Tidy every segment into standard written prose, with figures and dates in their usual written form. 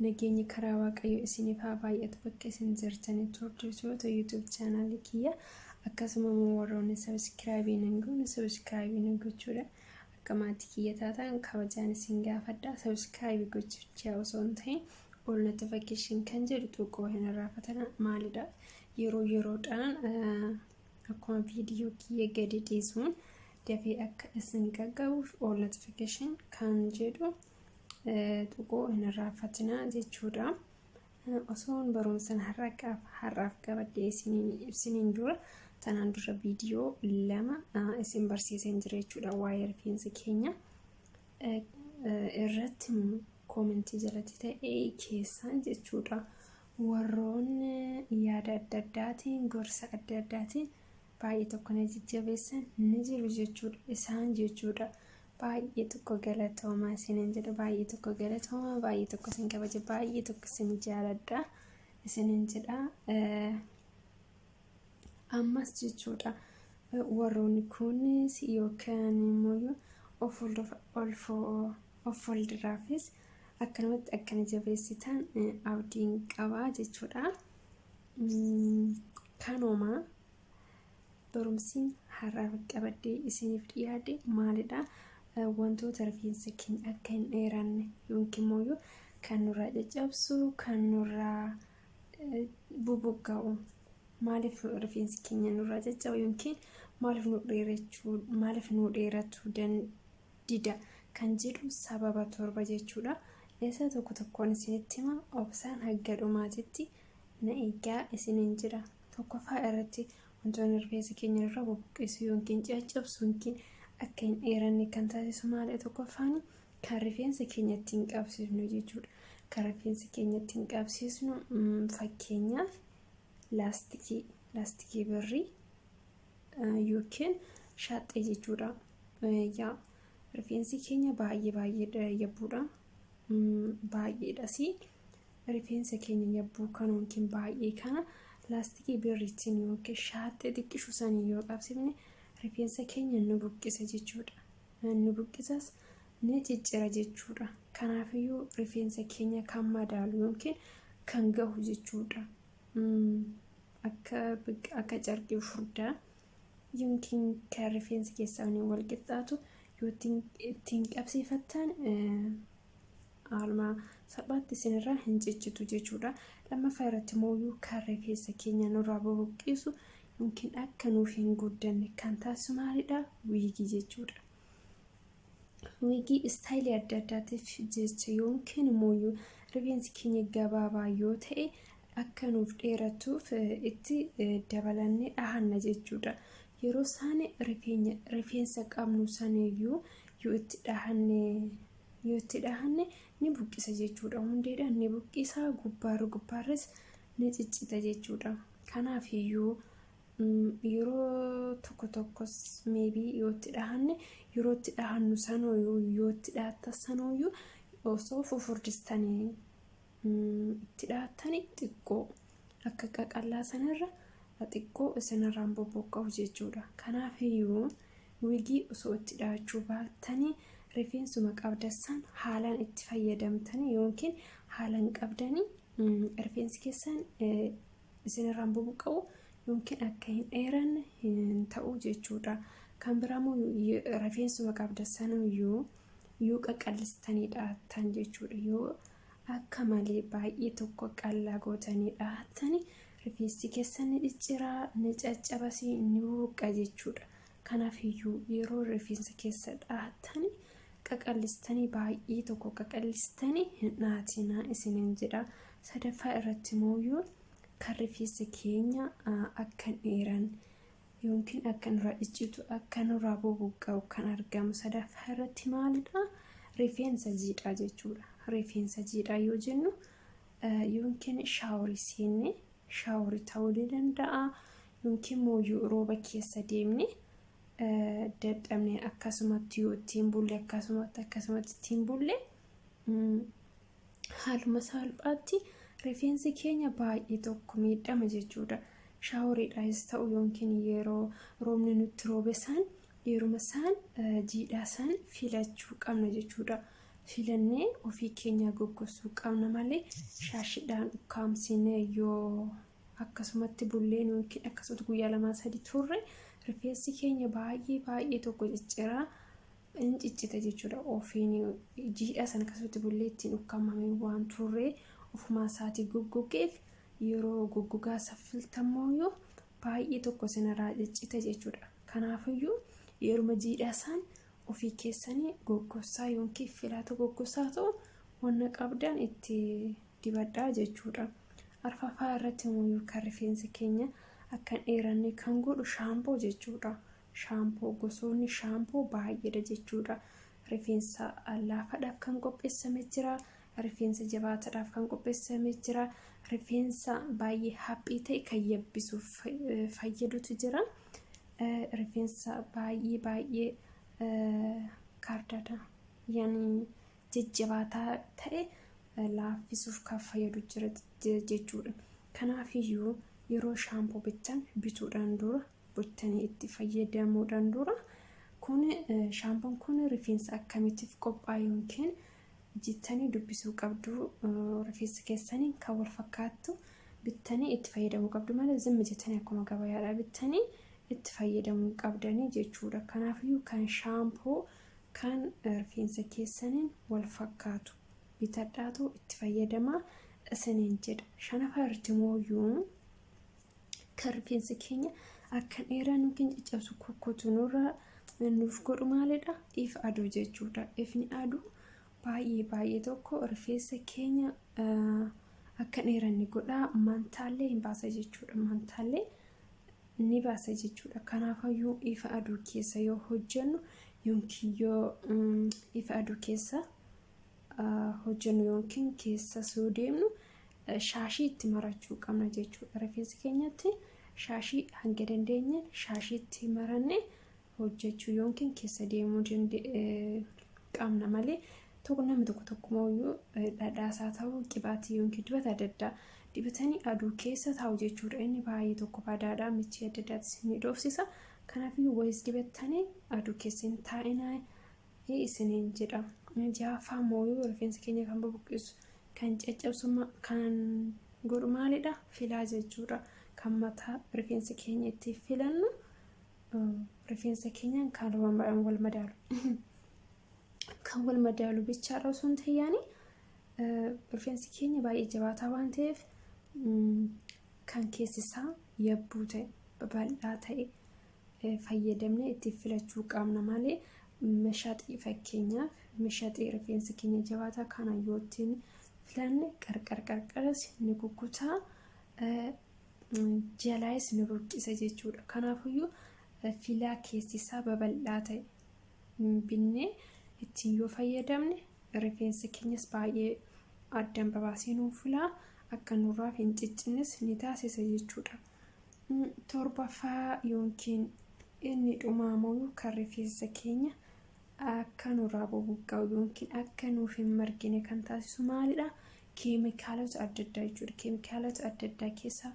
nageenyi karaa waaqayyo isiniif haa baay'atu bakka isin jirtanitti hordoftoota YouTube channel kiyya akkasumas warroonni subscribe hin gochuudha akka maatii kiyya taatan kabajaan isin gaafadha subscribe gochuucha osoo hin ta'in all notification kan jedhu tuquu hin irraanfatina maalidha yeroodhaan akkuma viidiyoo kiyya gadi dhiisuun dafee akka isin qaqqabuuf all notification kan jedhu tuquu hin irraanfatina jechuudha. Osoon barumsan har'aaf qabadhee isiniin dura tanaan dura viidiyoo lama isin barsiiseen jira jechuudha waa'ee rifeensa keenya irratti koomentii jalatti ta'ee keessan jechuudha. Warroonni yaada adda addaatiin gorsa adda addaatiin baay'ee tokko na jajjabeessan ni jiru jechuudha isaan jechuudha. Baay'ee tokko galatoomaa isiniin jedha baay'ee tokko galatoomaa baay'ee tokko isin kabaja baay'ee tokko isin jaaladha isiniin jedha ammas jechuudha warroonni kunis yookaan immoo of fuulduraafis akkanumatti akkana jabeessitan abdiin qabaa jechuudha. Kanuma barumsiin har'aaf qabadhee isiniif dhiyaate maalidha? Wantoota rifeensa keenya akka hin dheeranne yookiin immoo kan nurraa caccabsu kan nurraa bubuqqa'u maaliif rifeensi keenya nurraa caccabu yookiin maaliif nu dheerachuu dida kan jedhu sababa 7 jechuudha. Isa tokkoon isinitti hima obsaan hanga dhumaatitti na eegaa isiniin jira. Tokkoffaa irratti wantoonni rifeensa keenya irraa bubuqqeessu yookiin caccabsu yookiin akka hin dheeranne kan taasisu maali tokkoffaan kan rifeensa keenya ittiin qabsiisnu jechuudha. Kan rifeensa keenya ittiin qabsiisnu fakkeenyaaf laastikii birrii yookiin shaaxxee jechuudha. Rifeensi keenya baay'ee yabbuudha. Baay'eedhas rifeensa keenya yabbuu kan yookiin baay'ee kana laastikii birriitiin yookiin shaaxxee xiqqishu sanii yoo qabsifne rifeensa keenya nu buqqisa jechuudha. Nu buqqisas ni ciccira jechuudha. Kanaafiyyuu rifeensa keenya kan madaalu yookiin kan gahu jechuudha. Akka carqii furdaa yookiin kan rifeensa keessaa wal qixxaatu yoo ittiin qabsiifattan haaluma salphaatti isinirraa hin ciccitu jechuudha. Lammaffaa irratti immoo kan rifeensa keenya nurraa bubuqqisu yookiin akka nuuf hin guddanne kan taasisu maalidha? Wiigii jechuudha. Wiigii istaayilii adda addaatiif jecha yookiin immoo rifeensi keenya gabaabaa yoo ta'e akka nuuf dheeratuuf itti dabalannee dhahanna jechuudha. Yeroo isaan rifeensa qabnu saniyyuu yoo itti dhahanne ni buqqisa jechuudha. Hundeedhaan ni buqqisa gubbaarris ni ciccita jechuudha. Kanaafiyyuu yeroo tokkos maybe yoo itti dhahanne yeroo itti dhahannu sanoo yoo itti dhahatta sanooyyuu osoo fufurdistanii itti dhahattanii xiqqoo akka qaqallaa sanarra xiqqoo isinirraan bobbooqqa'u jechuudha. Kanaafiyyuu wiigii osoo itti dhahachuu baattanii rifeensuma qabdassan haalaan itti fayyadamtanii yookiin haalaan qabdanii rifeensi keessan isinirraan bobbooqqa'u yookiin akka hin dheeranne hin ta'u jechuudha. Kan biraamoo rifeensuma qabdassaniyyuu yoo qaqallistanii dhahattan jechuudha. Yoo akka malee baay'ee tokko qallaa gootanii dhahattanii rifeensi keessan ni cicciraa ni caccabasii ni bubuqqa jechuudha. Kanaafiyyuu yeroo rifeensa keessa dhahattanii qaqallistanii baay'ee tokko qaqallistanii hin dhahatinaa isiniin jedha. Sadaffaa irratti immoo kan rifeensa keenya akka hin dheeranne yookiin akka nurraa ciccitu akka nurraa bubuqqa'u kan argamu sadaffaa irratti maalidha? Rifeensa jiidhaa jechuudha. Rifeensa jiidhaa yoo jennu yookiin shaaworii seenne shaaworii ta'uu danda'a yookiin immoo rooba keessa deemne dadhabne akkasumatti yoo ittiin bulle akkasumatti ittiin bulle haaluma salphaatti rifeensi keenya baay'ee tokko miidhama jechuudha. Shaaworiidhaas ta'u yookiin yeroo roobni nutti roobe san yeruma san jiidhaa san filachuu qabna jechuudha. filannee ofii keenya goggosuu qabna malee shaashiidhaan ukkaamsinee yoo akkasumatti bulleen yookiin akkasumatti guyyaa 2-3 turre rifeensi keenya baay'ee tokko cicciraa in ciccita jechuudha. Ofiin jiidhaa sana akkasumatti bullee ittiin ukkaamame waan turre ofumaa isaatii goggogeef yeroo goggogaa saffiltammoo yoo baay'ee tokko sinarraa ciccita jechuudha. Kanaafiyyuu yeruma jiidhaa isaan ofii keessanii goggossaa yookiin filata goggossaa ta'u wanna qabdan itti dibadhaa jechuudha. Arfaffaa irratti immoo kan rifeensi keenya akka dheeranne kan godhu shaampoo jechuudha. Shaampoo gosoonni shaampoo baay'eedha jechuudha. Rifeensa laafaadhaaf kan qopheeffamee jira, rifeensa jabaataadhaaf kan qopheeffamee jira, rifeensa baay'ee haphii ta'e kan yabbisuuf fayyadutu jira. Rifeensa baay'ee kaardada yaani jajjabaataa ta'e laaffisuuf kan fayyadu jira jechuudha. Kanaafiyyuu yeroo shaampoo bituudhaan dura bittanii itti fayyadamuudhaan dura shaampoon kun rifeensa akkamiitiif qophaa'e yookiin jettanii dubbisuu qabdu. Rifeensa keessanii kan wal fakkaattu bittanii itti fayyadamuu qabdu malee zimmi jettanii akkuma gabayaadhaa bittanii itti fayyadamuu qabdanii jechuudha. Kanaafiyyuu kan shaampoo kan rifeensa keessaniin wal fakkaatu bitadhaatu itti fayyadamaa isiniin jedha. Shanaffaa irratti mooyyuu kan rifeensa keenya akka dheeraan yookiin caccabsu kukkutu nurra nuuf godhu maalidha? Ifa aduu jechuudha. Ifni aduu baay'ee tokko rifeensa keenya akka dheeran ni godha. Mantaallee hin baasa jechuudha. Mantaallee ni baasa jechuudha. Kanaafiyyuu ifa aduu keessa yoo hojjennu yookiin yoo ifa aduu keessa hojjennu yookiin keessa soo deemnu shaashii itti marachuu qabna jechuudha. Rifeensa keenyatti shaashii hanga dandeenye shaashii itti maranne hojjechuu yookiin keessa deemuu qabna malee namni tokko mooyyuu dhadhaasaa ta'uu qibaatii yookiin dibata adda addaa dibatanii aduu keessa taa'u jechuudha. Inni baay'ee tokko baadaadhaa michii adda addaatti ni dhoofsisa. Kanaafiyyuu wayis dibattanii aduu keessa hin taa'inaa isiniin jedha. Jaaffaa mooyyuu rifeensa keenya kan bubuqqisu kan caccabsu kan godhu maalidha? Filaa jechuudha. Kan mataa rifeensa keenya itti filannu rifeensa keenyaan kan wal madaalu kan wal madaalu bichaadha osoo hin ta'in rifeensi keenya baay'ee jabaataa waan ta'eef kan keessisaa yabbuu ta'e babal'aa ta'e fayyadamnee itti filachuu qabna malee meeshaatii fakkeenyaaf meeshaatii rifeensa keenya jabaataa kana yoo ittiin filanne qarqaras ni kukkutaa jalaayis ni burqisa jechuudha. Kanaafiyyuu filaa keessisaa babal'aa ta'e binnee ittiin yoo fayyadamne rifeensa keenyas baay'ee addaan babaasee nuuf filaa akka nurraaf hin ciccinnes ni taasisa jechuudha. Torbaffaa yookiin inni dhumaamuu kan rifeensa keenya akka nurraa bubuqqa'u yookiin akka nuuf hin margine kan taasisu maalidha? Keemikaalota adda addaa jechuudha. Keemikaalota adda addaa keessaa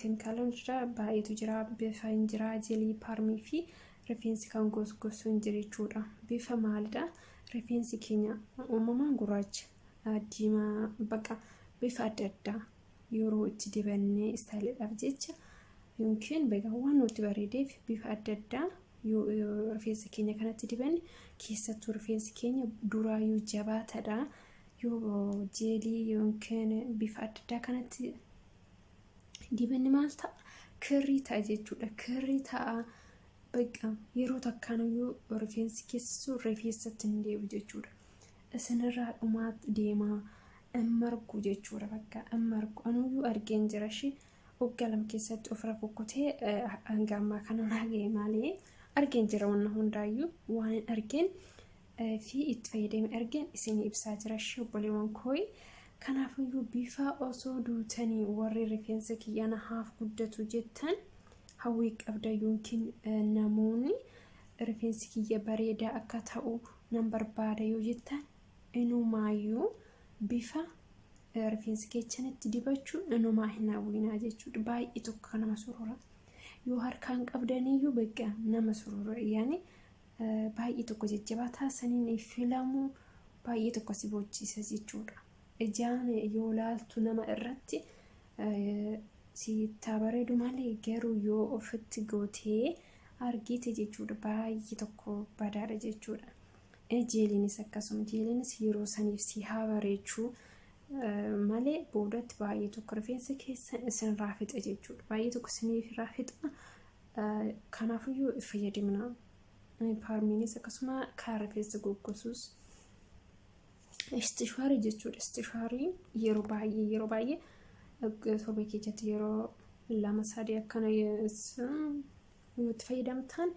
keemikaalota baay'eetu jira. Bifa hin jira, jelii, paarmii fi rifeensi kan gosgosu hin jiru jechuudha. Bifa maalidha? Rifeensi keenya uumamaan gurraacha, diimaa, bifa adda addaa yeroo itti dibannee istaayiliidhaaf jecha yookiin waan nutti bareedeef bifa adda addaa yoo rifeensa keenya kanatti dibanne keessattuu rifeensi keenya duraayyuu jabaataadha. Yoo jeelii yookiin bifa adda addaa kanatti dibanne maal ta'a? Kirrii ta'a jechuudha. Kirrii ta'a. Yeroo takkaanayyuu rifeensi keessattuu rifeensatti hin deebi'u jechuudha. Isinirraa dhumaa deemaa margu jechuudha. Margu anuyyuu argeen jira shi waggaa 2 keessatti ofirra kukkutee hanga ammaa kana naagee malee argeen jira. Wanna hundaayyuu waan argeen fi itti fayyadamee argeen isin ibsaa jira shi obboleewwan kooyi. Kanaafiyyuu bifa osoo duutanii warri rifeensa kiyyana haaf guddatu jettan hawwii qabda yookiin namoonni rifeensi kiyya bareedaa akka ta'u nan barbaada yoo jettan inumaayyuu bifa rifeensi keessanitti dibachuu inumaa hin hawwinaa jechuudha. Baay'ee tokko nama surura. Yoo harkaan qabdaniyyuu nama surura. Yaani baay'ee tokko jajjabaataa saniin filamu baay'ee tokko si bochisa jechuudha. Ijaan yoo laaltu nama irratti si bareedu malee garuu yoo ofitti gootee argite jechuudha baay'ee tokko badaadha jechuudha. Jeeliinis akkasuma jeeliinis yeroo saniif si haa bareechuu malee boodatti baay'ee tokko rifeensa keessan isin raafixa jechuudha. Baay'ee tokko isiniif raafixa. Kanaafiyyuu fayyadamna. Paarmiinis akkasuma kan rifeensa goggosuus istishwaarii jechuudha. Istishwaarii yeroo baay'ee torbee keessatti yeroo 2-3 akkana yoo itti fayyadamtan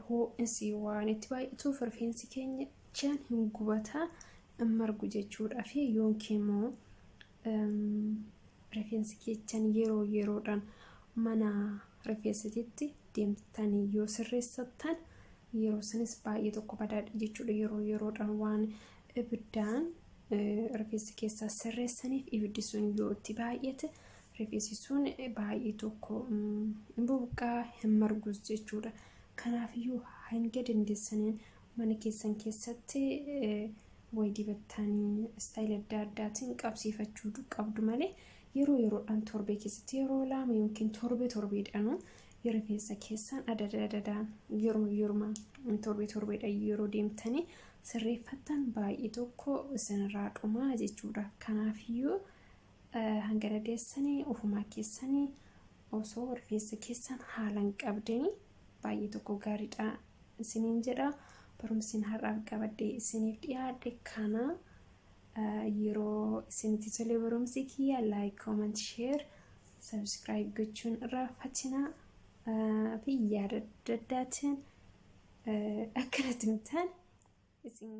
ho'insi waan itti baay'atuuf rifeensi keenya jaan hin gubataa hin margu jechuudha. Fi yookiin immoo rifeensi keessan yeroodhaan mana rifeensatitti deemtanii yoo sirreessatan yeroo sanis baay'ee tokko badaadha jechuudha. Yeroodhaan waan ibiddaan rifeensi keessaa sirreessaniif ibiddi sun yoo itti baay'ate rifeensi sun baay'ee tokko hin bubuqaa hin margus jechuudha. Kanaafiyyuu hanga dandeessaniin mana keessan keessatti wayi dibattanii istaayila adda addaatiin qabsiifachuu qabdu malee yeroodhaan torbee keessatti yeroo 2 yookiin torbeedhaan rifeensa keessan adadaan yeroo torbeedhaan yeroo deemtanii sirreeffattan baay'ee tokko isinirraa dhumaa jechuudha. Kanaafiyyuu hanga dandeessanii ofumaa keessanii osoo rifeensa keessan haalaan qabdanii baay'ee tokko gaariidha isiniin jedha. Barumsiin har'aaf qabadde isiniif dhiyaadhe kana yeroo isinitti tole barumsi kiyya like, comment, share, subscribe gochuun irraanfatina fi yaada adda addaatiin akkanatti nutaan isin